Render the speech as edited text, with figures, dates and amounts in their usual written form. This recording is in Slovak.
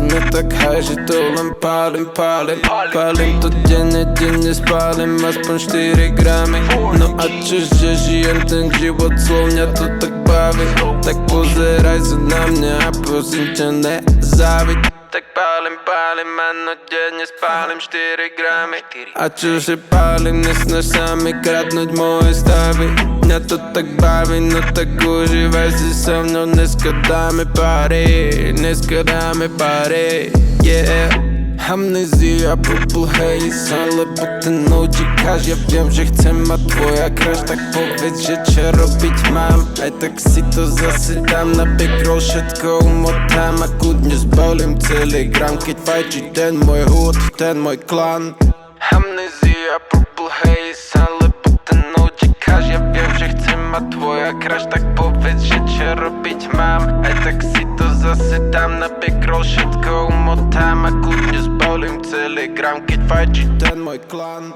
ja tak haj, že to len pálim to denne spálim aspoň 4 gramy. No a čože žijem ten život, slov mňa to tak baví. Tak pozeraj sa na mňa a prosím ťa nezáviď. Tak pálim, áno, denne spálim 4 gramy. A čože pálim, nesnaž sa mi kradnúť moje stavy. Mňa to tak baví, no tak užívaj si so mnou. Dneska dáme pary, yeah. Amnézia, purple haze, alebo ten OG cash. Ja viem, že chcem mať tvoja crush, tak povedz, že čo robiť mám. Aj tak si to zase dám na backroll, všetko umotám a kudne zbalím celý gram, keď fajčí ten môj hood, ten môj klan. Amnézia, purple haze, alebo ten OG cash. Ja viem, že chcem mať tvoja crush, tak povedz, že čo robiť mám. Aj tak si to zase dám na backroll, všetko umotám a kudne zbalím celý gram, keď fajčí ten môj klan.